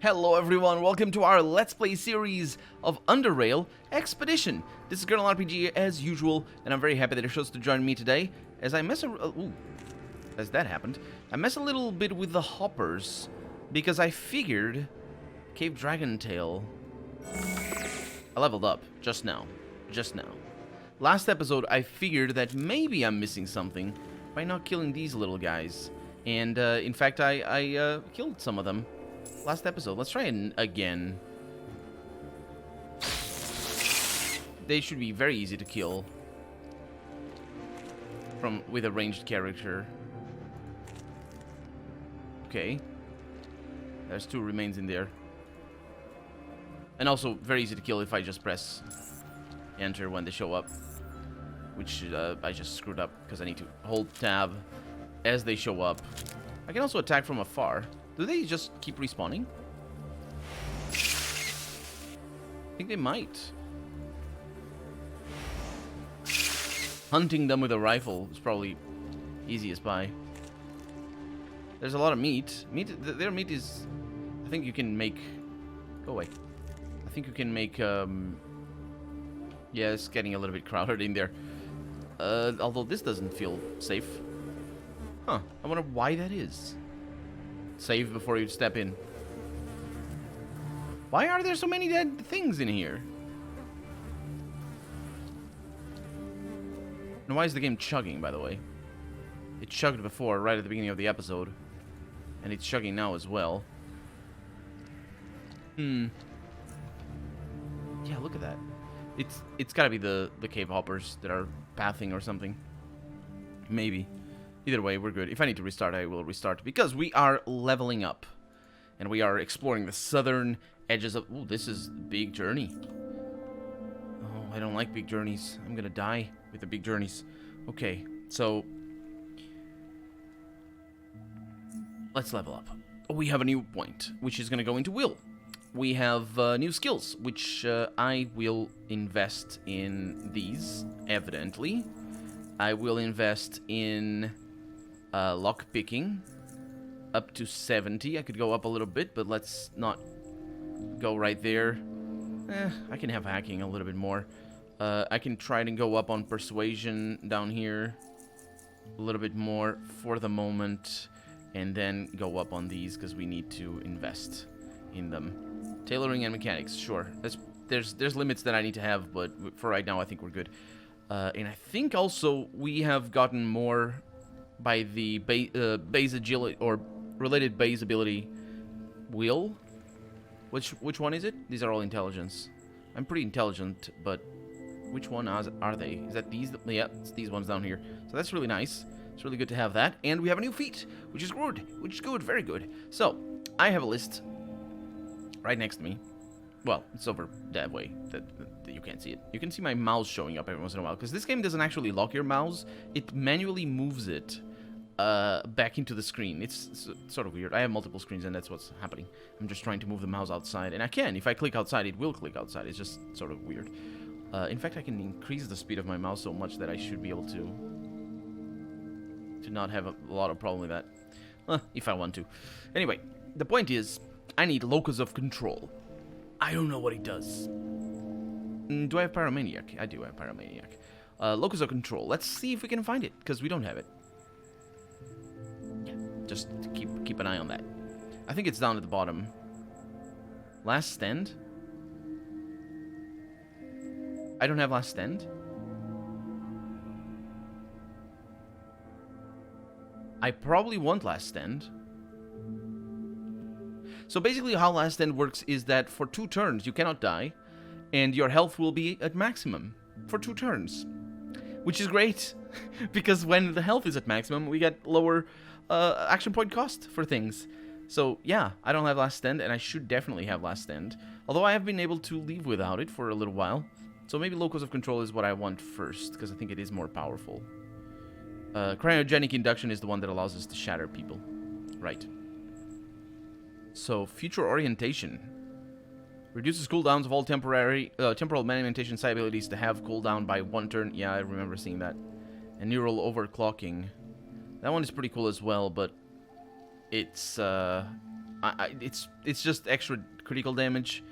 Hello everyone, welcome to our Let's Play series of Underrail Expedition. This is Colonel RPG as usual, and I'm very happy that you're chose to join me today as I as that happened, I mess a little bit with the hoppers because I figured Cave Dragon Tail. I leveled up just now. Last episode I figured that maybe I'm missing something by not killing these little guys, and in fact I killed some of them last episode. Let's try it again. They should be very easy to kill with a ranged character. Okay. There's 2 remains in there. And also very easy to kill if I just press enter when they show up. Which I just screwed up because I need to hold tab as they show up. I can also attack from afar. Do they just keep respawning? I think they might. Hunting them with a rifle is probably easiest by. There's a lot of meat. Their meat is... I think you can make... Go away. I think you can make... Yeah, it's getting a little bit crowded in there. Although this doesn't feel safe. Huh. I wonder why that is. Save before you step in. Why are there so many dead things in here? And why is the game chugging, by the way? It chugged before, right at the beginning of the episode. And it's chugging now as well. Yeah, look at that. It's gotta be the cave hoppers that are pathing or something. Maybe. Either way, we're good. If I need to restart, I will restart. Because we are leveling up. And we are exploring the southern edges of... Ooh, this is a big journey. Oh, I don't like big journeys. I'm gonna die with the big journeys. Okay, so... let's level up. We have a new point, which is gonna go into will. We have new skills, which I will invest in these, evidently. I will invest in... lock picking up to 70. I could go up a little bit, but let's not go right there. I can have hacking a little bit more. I can try to go up on persuasion down here a little bit more for the moment, and then go up on these because we need to invest in them. Tailoring and mechanics, sure. There's limits that I need to have, but for right now I think we're good. And I think also we have gotten more by the base agility or related base ability will. Which one is it? These are all intelligence. I'm pretty intelligent, but which one are they? Is that these? Yeah, it's these ones down here. So that's really nice. It's really good to have that. And we have a new feat, which is good. Very good. So I have a list right next to me. Well, it's over that way that you can't see it. You can see my mouse showing up every once in a while, because this game doesn't actually lock your mouse. It manually moves it back into the screen. It's sort of weird. I have multiple screens, and that's what's happening. I'm just trying to move the mouse outside, and I can. If I click outside, it will click outside. It's just sort of weird. In fact, I can increase the speed of my mouse so much that I should be able to not have a lot of problem with that. If I want to. Anyway, the point is, I need locus of control. I don't know what it does. Do I have Pyromaniac? I do have Pyromaniac. Locus of control. Let's see if we can find it, because we don't have it. Yeah, just keep an eye on that. I think it's down at the bottom. Last stand? I don't have last stand? I probably want last stand. So basically how last stand works is that for 2 turns you cannot die, and your health will be at maximum for 2 turns. Which is great, because when the health is at maximum, we get lower action point cost for things. So yeah, I don't have last stand, and I should definitely have last stand. Although I have been able to leave without it for a little while. So maybe locus of control is what I want first, because I think it is more powerful. Cryogenic induction is the one that allows us to shatter people. Right. So, future orientation. Reduces cooldowns of all temporal manifestation psi abilities to have cooldown by 1 turn. Yeah, I remember seeing that. And neural overclocking. That one is pretty cool as well, but it's... I It's just extra critical damage.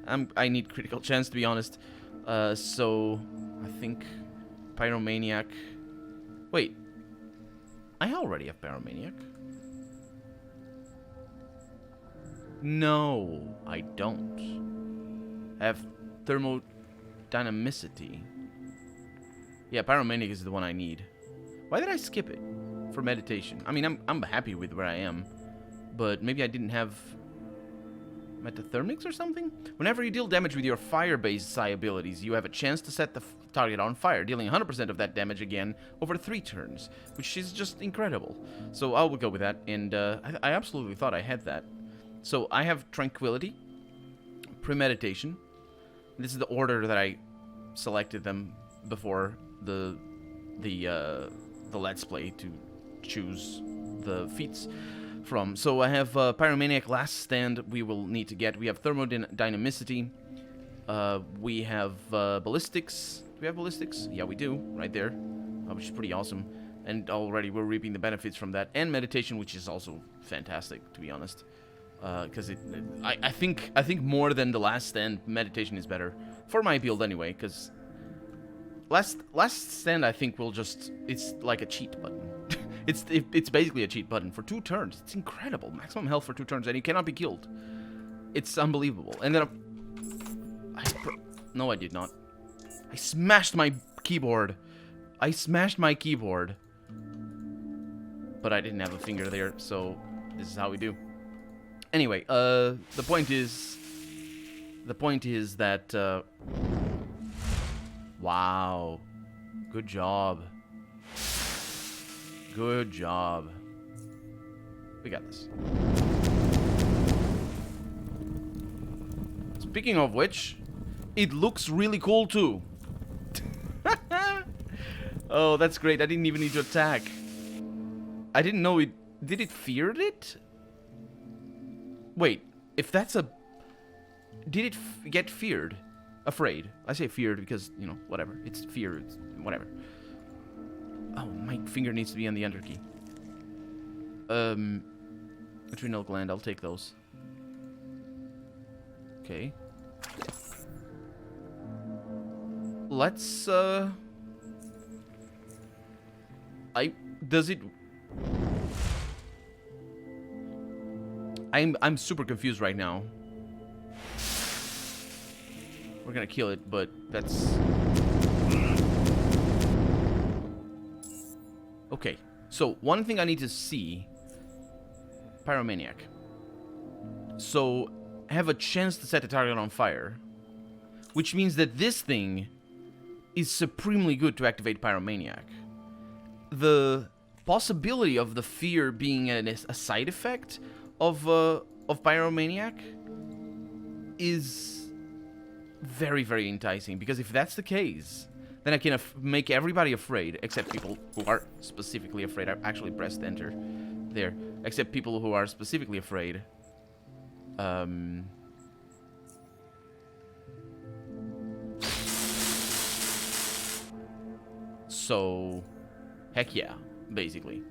I need critical chance, to be honest. So I think Pyromaniac. Wait, I already have Pyromaniac. No, I don't. I have Thermodynamicity. Yeah, Pyromaniac is the one I need. Why did I skip it for meditation? I mean, I'm happy with where I am, but maybe I didn't have Metathermics or something? Whenever you deal damage with your fire-based psi abilities, you have a chance to set the target on fire, dealing 100% of that damage again over 3 turns, which is just incredible. So I will go with that, and I absolutely thought I had that. So I have Tranquility, Premeditation. This is the order that I selected them before the Let's Play to choose the feats from. So I have Pyromaniac, Last Stand we will need to get. We have Thermodynamicity. We have Ballistics. Do we have Ballistics? Yeah, we do. Right there. Which is pretty awesome. And already we're reaping the benefits from that. And Meditation, which is also fantastic, to be honest. Because I think more than the Last Stand, Meditation is better. For my build anyway, because Last Stand I think will just... It's like a cheat button. It's basically a cheat button for 2 turns. It's incredible. Maximum health for 2 turns, and you cannot be killed. It's unbelievable. And then no, I did not. I smashed my keyboard. I smashed my keyboard. But I didn't have a finger there, so this is how we do. Anyway, the point is that wow. Good job. Good job. We got this. Speaking of which, it looks really cool too. Oh, that's great. I didn't even need to attack. I didn't know it... Did it feared it? Wait, if that's a... Did it get feared? Afraid. I say feared because, you know, whatever. It's fear. It's whatever. Oh, my finger needs to be on the enter key. Adrenal gland, I'll take those. Okay. Let's, does it... I'm super confused right now. We're gonna kill it, but that's... Okay, so one thing I need to see... Pyromaniac. So, have a chance to set the target on fire. Which means that this thing is supremely good to activate Pyromaniac. The possibility of the fear being a side effect of Pyromaniac is very, very enticing. Because if that's the case, then I can make everybody afraid, except people who are specifically afraid. I actually pressed enter there. Except people who are specifically afraid. So, heck yeah, basically.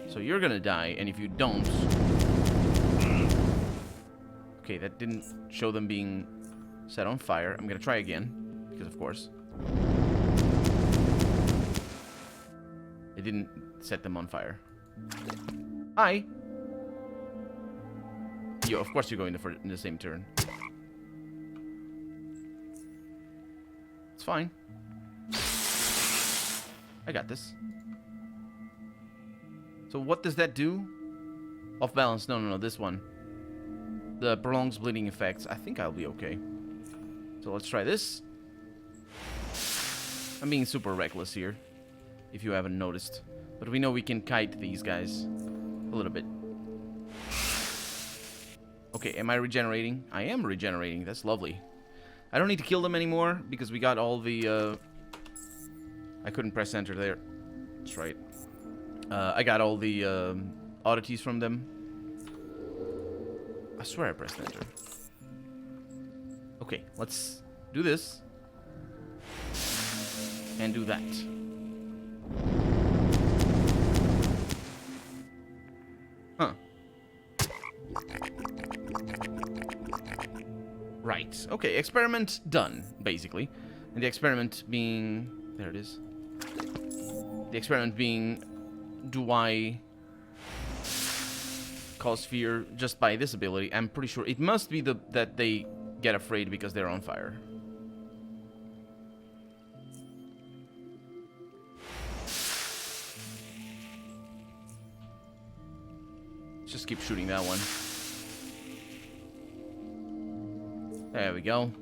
So you're gonna die, and if you don't... Okay, that didn't show them being set on fire. I'm gonna try again, because of course. It didn't set them on fire. Hi! Yo, of course you're going in the same turn. It's fine. I got this. So what does that do? Off balance. No, this one. The prolongs bleeding effects. I think I'll be okay. So let's try this. I'm being super reckless here, if you haven't noticed. But we know we can kite these guys a little bit. Okay, am I regenerating? I am regenerating. That's lovely. I don't need to kill them anymore because we got all the... I couldn't press enter there. That's right. I got all the oddities from them. I swear I pressed enter. Okay, let's do this. And do that. Huh. Right. Okay, experiment done, basically. And the experiment being... There it is. The experiment being... Do I cause fear just by this ability? I'm pretty sure it must be that they get afraid because they're on fire. Let's just keep shooting that one. There we go.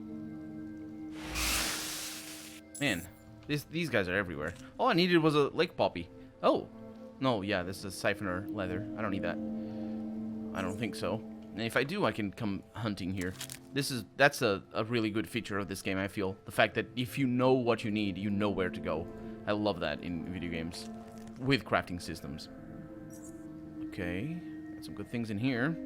Man, these guys are everywhere. All I needed was a lake poppy. Oh. No, yeah, this is a siphoner leather. I don't need that. I don't think so. And if I do, I can come hunting here. That's a really good feature of this game, I feel. The fact that if you know what you need, you know where to go. I love that in video games. With crafting systems. Okay. Got some good things in here.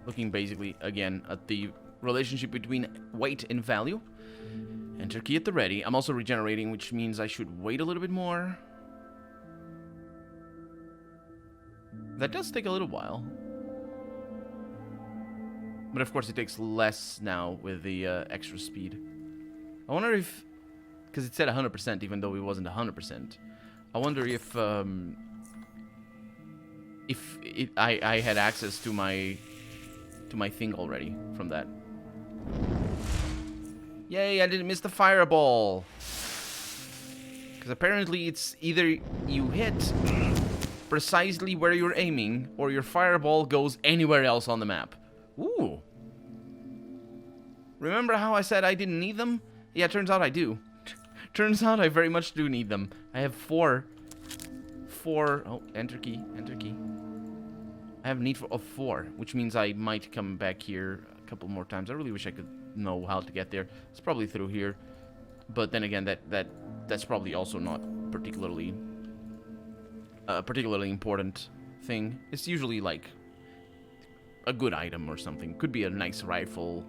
Looking basically, again, at the relationship between weight and value. Enter key at the ready. I'm also regenerating, which means I should wait a little bit more. That does take a little while. But of course it takes less now with the extra speed. I wonder if... Because it said 100% even though it wasn't 100%. I wonder if I had access to my thing already from that. Yay, I didn't miss the fireball. Because apparently it's either you hit precisely where you're aiming or your fireball goes anywhere else on the map. Ooh. Remember how I said I didn't need them? Yeah, turns out I do. Turns out I very much do need them. I have four. Oh, enter key, enter key. I have need of 4, which means I might come back here a couple more times. I really wish I could know how to get there. It's probably through here, but then again, that's probably also not particularly important thing. It's usually like a good item or something. Could be a nice rifle,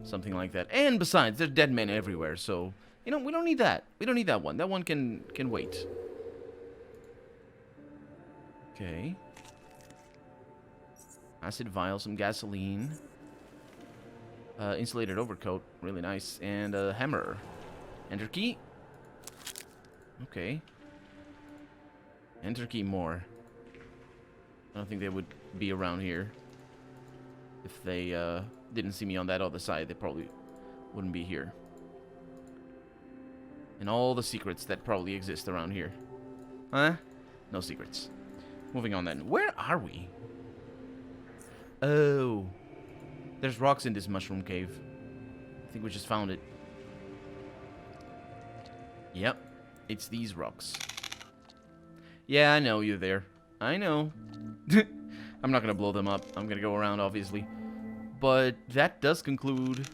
something like that. And besides, there's dead men everywhere, so you know we don't need that. We don't need that one. That one can wait. Okay. Acid vial, some gasoline. Insulated overcoat, really nice. And a hammer. Enter key. Okay. Enter key more. I don't think they would be around here. If they didn't see me on that other side, they probably wouldn't be here. And all the secrets that probably exist around here. Huh? No secrets. Moving on then. Where are we? Oh. There's rocks in this mushroom cave. I think we just found it. Yep. It's these rocks. Yeah, I know you're there. I know. I'm not gonna blow them up. I'm gonna go around, obviously. But that does conclude...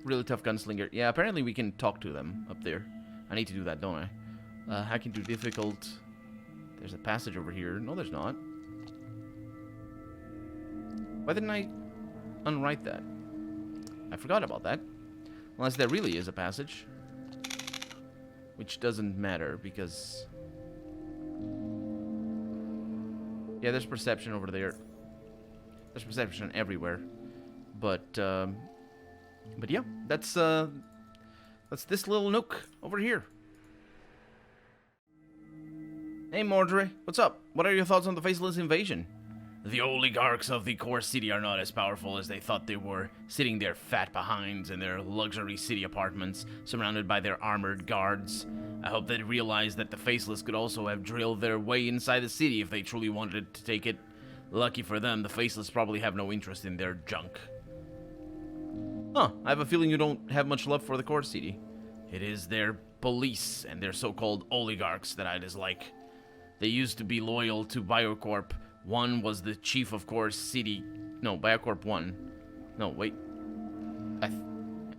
Really tough gunslinger. Yeah, apparently we can talk to them up there. I need to do that, don't I? Hacking through difficult... There's a passage over here. No, there's not. Why didn't I unwrite that? I forgot about that. Unless there really is a passage. Which doesn't matter, because... Yeah, there's perception over there. There's perception everywhere. But yeah, that's this little nook over here. Hey, Mordre, what's up? What are your thoughts on the Faceless invasion? The oligarchs of the core city are not as powerful as they thought they were, sitting their fat behinds in their luxury city apartments, surrounded by their armored guards. I hope they realize that the Faceless could also have drilled their way inside the city if they truly wanted to take it. Lucky for them, the Faceless probably have no interest in their junk. Huh, I have a feeling you don't have much love for the core city. It is their police and their so-called oligarchs that I dislike. They used to be loyal to Biocorp. One was the chief of Core City... No, Biocorp 1. No, wait.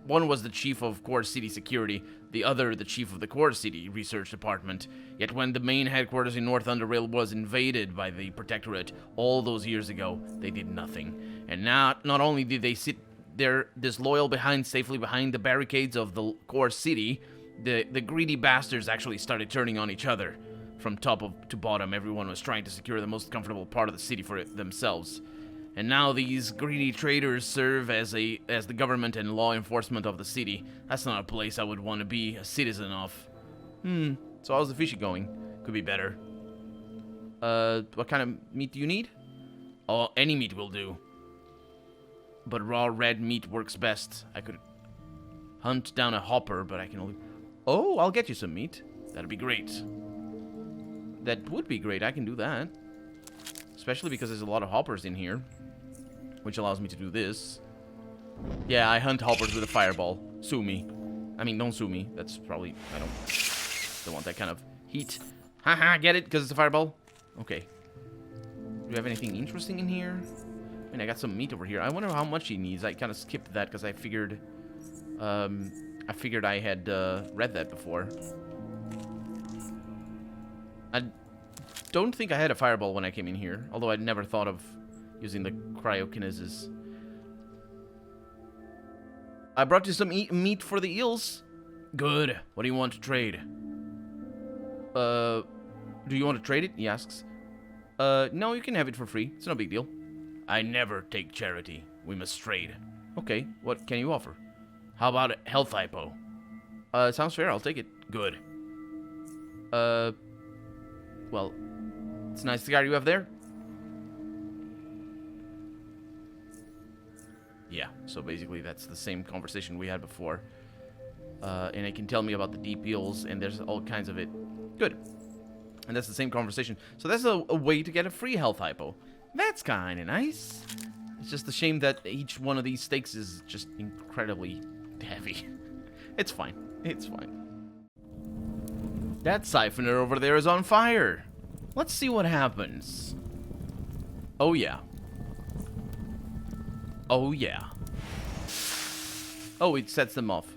One was the chief of Core City Security, the other the chief of the Core City Research Department. Yet when the main headquarters in North Underrail was invaded by the Protectorate all those years ago, they did nothing. And not only did they sit there disloyal safely behind the barricades of the Core City, the greedy bastards actually started turning on each other. From top to bottom, everyone was trying to secure the most comfortable part of the city for themselves. And now these greedy traders serve as the government and law enforcement of the city. That's not a place I would want to be a citizen of. So how's the fishing going? Could be better. What kind of meat do you need? Oh, any meat will do. But raw red meat works best. I could hunt down a hopper, but I can only... Oh, I'll get you some meat. That'd be great. That would be great. I can do that. Especially because there's a lot of hoppers in here. Which allows me to do this. Yeah, I hunt hoppers with a fireball. Sue me. I mean, don't sue me. That's probably... I don't want that kind of heat. Haha, get it? Because it's a fireball? Okay. Do you have anything interesting in here? I mean, I got some meat over here. I wonder how much he needs. I kind of skipped that because I figured... I had read that before. I don't think I had a fireball when I came in here. Although I'd never thought of using the cryokinesis. I brought you some meat for the eels. Good. What do you want to trade? Do you want to trade it? He asks. No, you can have it for free. It's no big deal. I never take charity. We must trade. Okay, what can you offer? How about a health hypo? Sounds fair. I'll take it. Good. Well, it's a nice cigar you have there. Yeah, so basically that's the same conversation we had before. And it can tell me about the deep eels, and there's all kinds of it. Good. And that's the same conversation. So that's a way to get a free health hypo. That's kind of nice. It's just a shame that each one of these steaks is just incredibly heavy. It's fine. It's fine. That siphoner over there is on fire. Let's see what happens. Oh, yeah. Oh, yeah. Oh, it sets them off.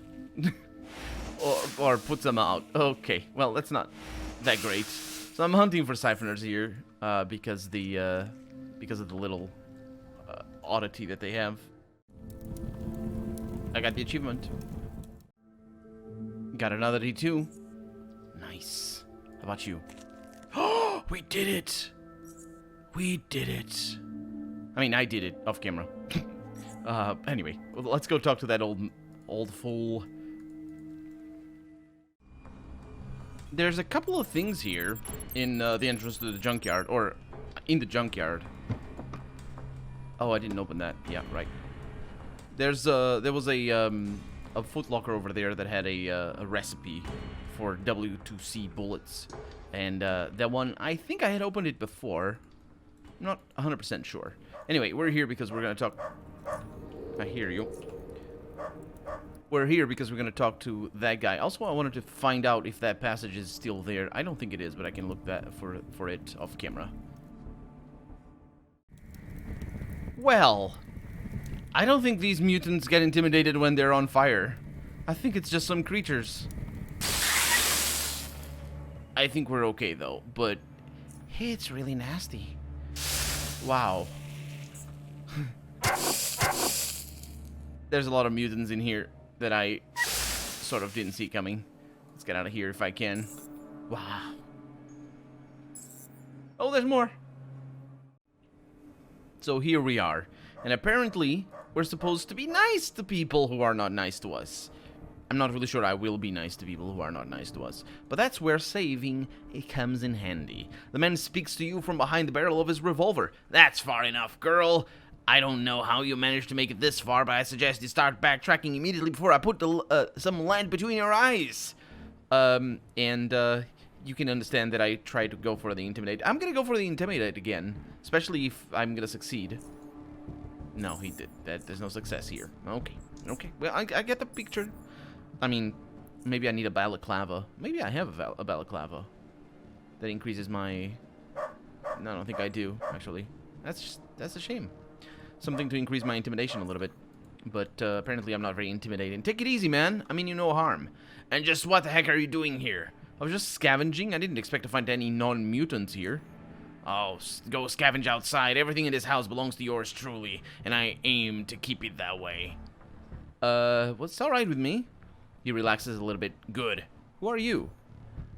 or puts them out. Okay, well, that's not that great. So I'm hunting for siphoners here because of the little oddity that they have. I got the achievement. Got another D2. Nice. How about you? Oh, we did it! We did it. I mean, I did it off camera. Anyway, let's go talk to that old fool. There's a couple of things here in the entrance to the junkyard, or in the junkyard. Oh, I didn't open that. Yeah, right. There was a Foot Locker over there that had a recipe for W2C bullets, and that one, I think I had opened it before. I'm not 100% sure. Anyway, we're here because we're gonna talk. I hear you. We're here because we're gonna talk to that guy. Also, I wanted to find out if that passage is still there. I don't think it is, but I can look that for it off camera. Well, I don't think these mutants get intimidated when they're on fire. I think it's just some creatures. I think we're okay though, but hey, it's really nasty. Wow. There's a lot of mutants in here that I sort of didn't see coming. Let's get out of here if I can. Wow. Oh, there's more. So here we are. And apparently, we're supposed to be nice to people who are not nice to us. I'm not really sure I will be nice to people who are not nice to us. But that's where saving it comes in handy. The man speaks to you from behind the barrel of his revolver. That's far enough, girl. I don't know how you managed to make it this far, but I suggest you start backtracking immediately before I put some land between your eyes. You can understand that I tried to go for the intimidate. I'm gonna go for the intimidate again, especially if I'm gonna succeed. No, he did. There's no success here. Okay. Okay. Well, I get the picture. I mean, maybe I need a balaclava. Maybe I have a balaclava that increases my... No, I don't think I do, actually. That's a shame. Something to increase my intimidation a little bit. But apparently I'm not very intimidating. Take it easy, man. I mean you no harm. And just what the heck are you doing here? I was just scavenging. I didn't expect to find any non-mutants here. Oh, go scavenge outside. Everything in this house belongs to yours truly, and I aim to keep it that way. What's alright with me? He relaxes a little bit. Good. Who are you?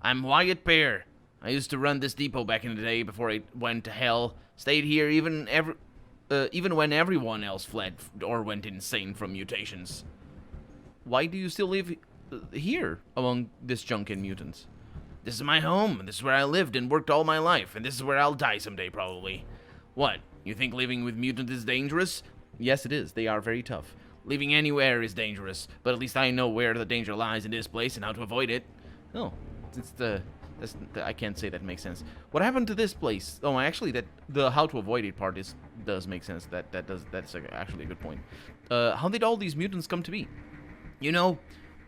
I'm Wyatt Pear. I used to run this depot back in the day before it went to hell. Stayed here even when everyone else fled or went insane from mutations. Why do you still live here among this junk and mutants? This is my home, and this is where I lived and worked all my life, and this is where I'll die someday, probably. What, you think living with mutants is dangerous? Yes, it is. They are very tough. Living anywhere is dangerous, but at least I know where the danger lies in this place and how to avoid it. Oh, I can't say that makes sense. What happened to this place? Oh, actually, the how to avoid it part does make sense. That's actually a good point. How did all these mutants come to be? You know,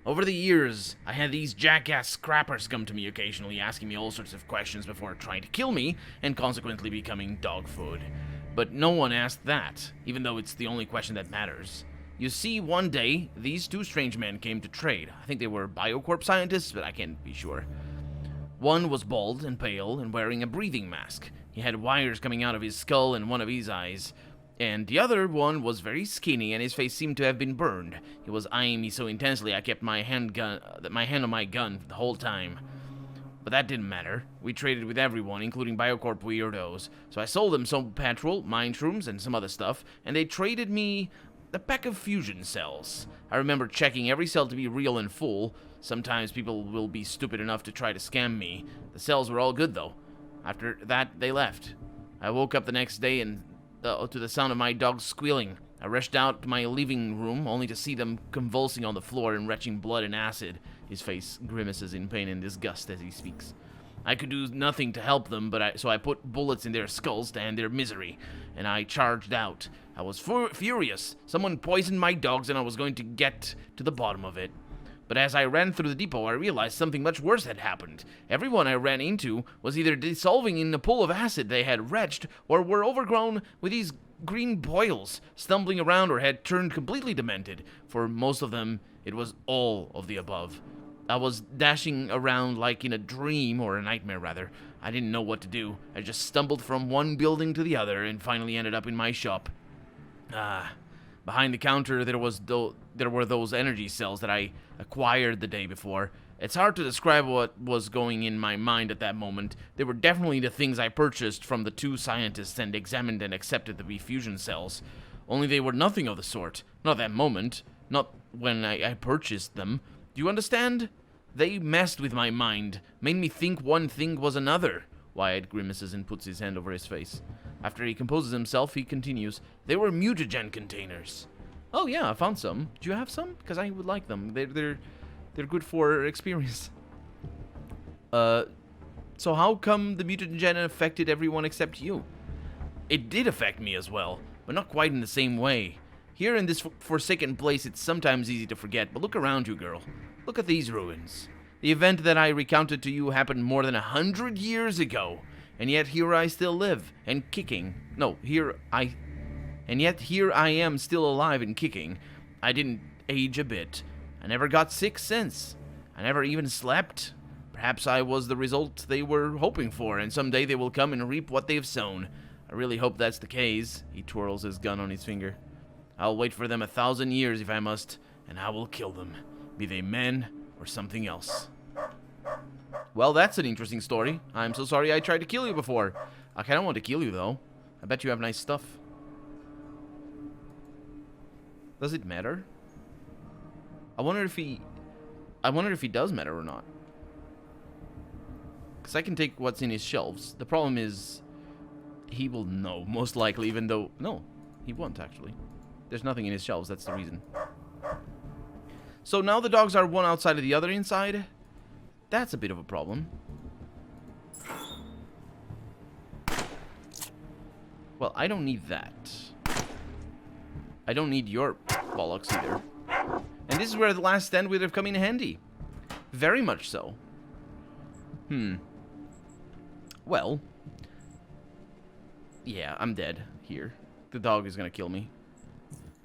over the years, I had these jackass scrappers come to me occasionally, asking me all sorts of questions before trying to kill me, and consequently becoming dog food. But no one asked that, even though it's the only question that matters. You see, one day, these two strange men came to trade. I think they were biocorp scientists, but I can't be sure. One was bald and pale and wearing a breathing mask. He had wires coming out of his skull and one of his eyes. And the other one was very skinny, and his face seemed to have been burned. He was eyeing me so intensely I kept my hand on my gun the whole time. But that didn't matter. We traded with everyone, including biocorp weirdos. So I sold them some petrol, mind shrooms, and some other stuff, and they traded me a pack of fusion cells. I remember checking every cell to be real and full. Sometimes people will be stupid enough to try to scam me. The cells were all good, though. After that, they left. I woke up the next day and to the sound of my dogs squealing. I rushed out to my living room, only to see them convulsing on the floor and retching blood and acid. His face grimaces in pain and disgust as he speaks. I could do nothing to help them, so I put bullets in their skulls to end their misery, and I charged out. I was furious. Someone poisoned my dogs, and I was going to get to the bottom of it. But as I ran through the depot, I realized something much worse had happened. Everyone I ran into was either dissolving in a pool of acid they had retched, or were overgrown with these green boils, stumbling around, or had turned completely demented. For most of them, it was all of the above. I was dashing around like in a dream, or a nightmare rather. I didn't know what to do. I just stumbled from one building to the other and finally ended up in my shop. Behind the counter there were those energy cells that I acquired the day before. It's hard to describe what was going in my mind at that moment. They were definitely the things I purchased from the two scientists and examined and accepted to be fusion cells. Only they were nothing of the sort. Not at that moment. Not when I purchased them. Do you understand? They messed with my mind, made me think one thing was another. Wyatt grimaces and puts his hand over his face. After he composes himself, he continues, They were mutagen containers. Oh yeah, I found some. Do you have some? Because I would like them. They're good for experience. So how come the mutagen affected everyone except you? It did affect me as well, but not quite in the same way. Here in this forsaken place, it's sometimes easy to forget, but look around you, girl. Look at these ruins. The event that I recounted to you happened more than 100 years ago, and yet here I still live, and kicking. And yet here I am still alive and kicking. I didn't age a bit. I never got sick since. I never even slept. Perhaps I was the result they were hoping for, and someday they will come and reap what they've sown. I really hope that's the case. He twirls his gun on his finger. I'll wait for them 1,000 years if I must, and I will kill them, be they men or something else. Well, that's an interesting story. I'm so sorry I tried to kill you before. I kind of want to kill you, though. I bet you have nice stuff. Does it matter? I wonder if he does matter or not. Because I can take what's in his shelves. The problem is, he will know, most likely, even though... No, he won't, actually. There's nothing in his shelves, that's the reason. So now the dogs are one outside of the other inside? That's a bit of a problem. Well, I don't need that. I don't need your bollocks either. And this is where the last stand would have come in handy. Very much so. Well. Yeah, I'm dead here. The dog is gonna kill me.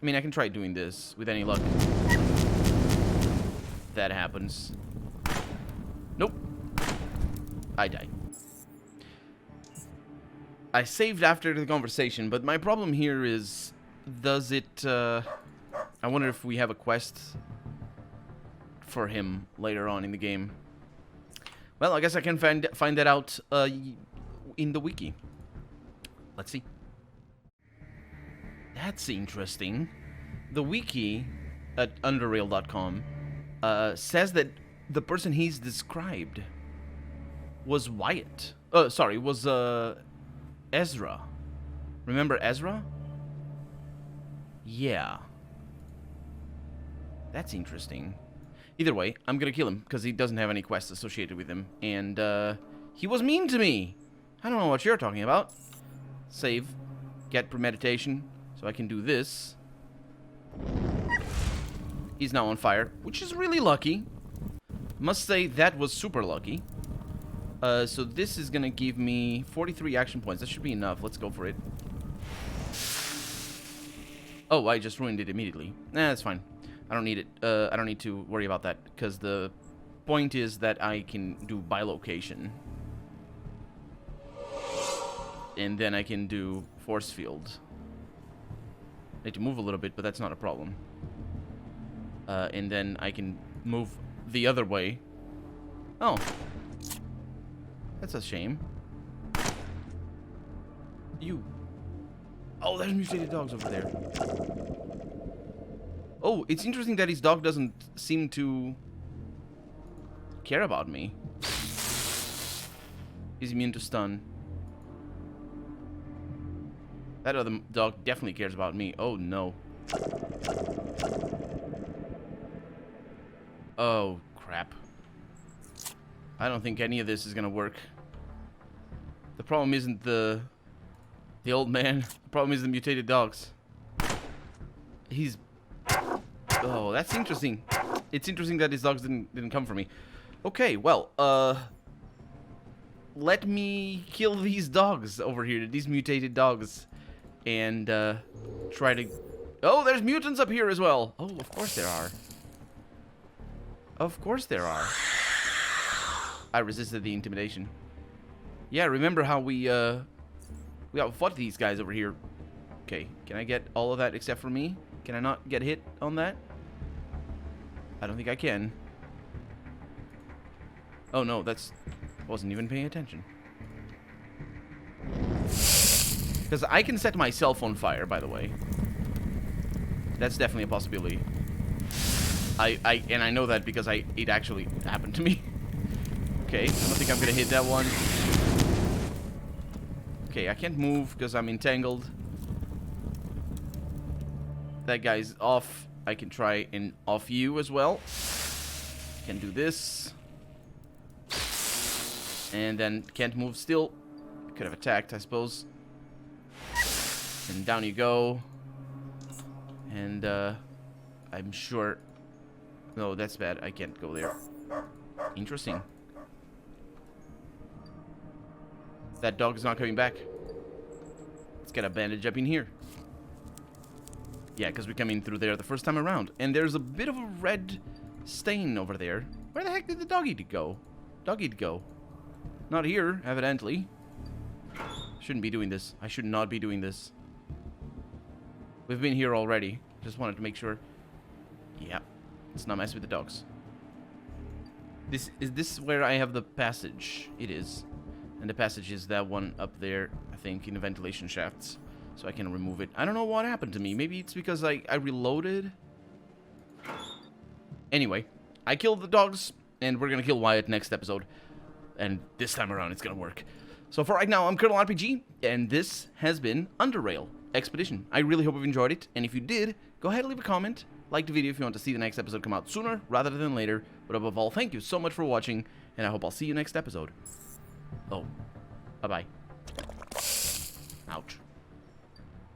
I mean, I can try doing this with any luck. That happens. Nope. I die. I saved after the conversation, but my problem here is... Does it... I wonder if we have a quest for him later on in the game. Well, I guess I can find that out in the wiki. Let's see. That's interesting. The wiki at underrail.com says that the person he's described was Wyatt. Sorry, was Ezra. Remember Ezra? Yeah. That's interesting. Either way, I'm gonna kill him, because he doesn't have any quests associated with him. And, he was mean to me! I don't know what you're talking about. Save. Get premeditation, so I can do this. He's now on fire, which is really lucky. Must say, that was super lucky. So this is gonna give me 43 action points. That should be enough. Let's go for it. Oh, I just ruined it immediately. Nah, that's fine. I don't need it. I don't need to worry about that, because the point is that I can do by location. And then I can do force field. I need to move a little bit, but that's not a problem. And then I can move the other way. Oh. That's a shame. You. Oh, there's mutated dogs over there. Oh, it's interesting that his dog doesn't seem to care about me. He's immune to stun. That other dog definitely cares about me. Oh, no. Oh, crap. I don't think any of this is gonna work. The problem isn't the old man. The problem is the mutated dogs. He's... Oh, that's interesting. It's interesting that his dogs didn't come for me. Okay, well, let me kill these dogs over here, these mutated dogs, and try to... Oh, there's mutants up here as well. Oh, of course there are. Of course there are. I resisted the intimidation. Yeah, remember how we outfought these guys over here. Okay, can I get all of that except for me? Can I not get hit on that? I don't think I can. Oh no, that's... Wasn't even paying attention. Because I can set myself on fire, by the way. That's definitely a possibility. And I know that because it actually happened to me. Okay, I don't think I'm gonna hit that one. Okay, I can't move because I'm entangled. That guy's off. I can try and off you as well. Can do this. And then can't move still. Could have attacked, I suppose. And down you go. And I'm sure... No, that's bad. I can't go there. Interesting. That dog is not coming back. Let's get a bandage up in here. Yeah, because we came in through there the first time around. And there's a bit of a red stain over there. Where the heck did the doggy go? Doggy go? Not here, evidently. Shouldn't be doing this. I should not be doing this. We've been here already. Just wanted to make sure. Yeah. Let's not mess with the dogs. Is this where I have the passage? It is. And the passage is that one up there, I think, in the ventilation shafts. So I can remove it. I don't know what happened to me. Maybe it's because I reloaded. Anyway, I killed the dogs, and we're gonna kill Wyatt next episode. And this time around, it's gonna work. So for right now, I'm Colonel RPG, and this has been Underrail Expedition. I really hope you've enjoyed it, and if you did, go ahead and leave a comment. Like the video if you want to see the next episode come out sooner rather than later. But above all, thank you so much for watching, and I hope I'll see you next episode. Oh, bye-bye. Ouch.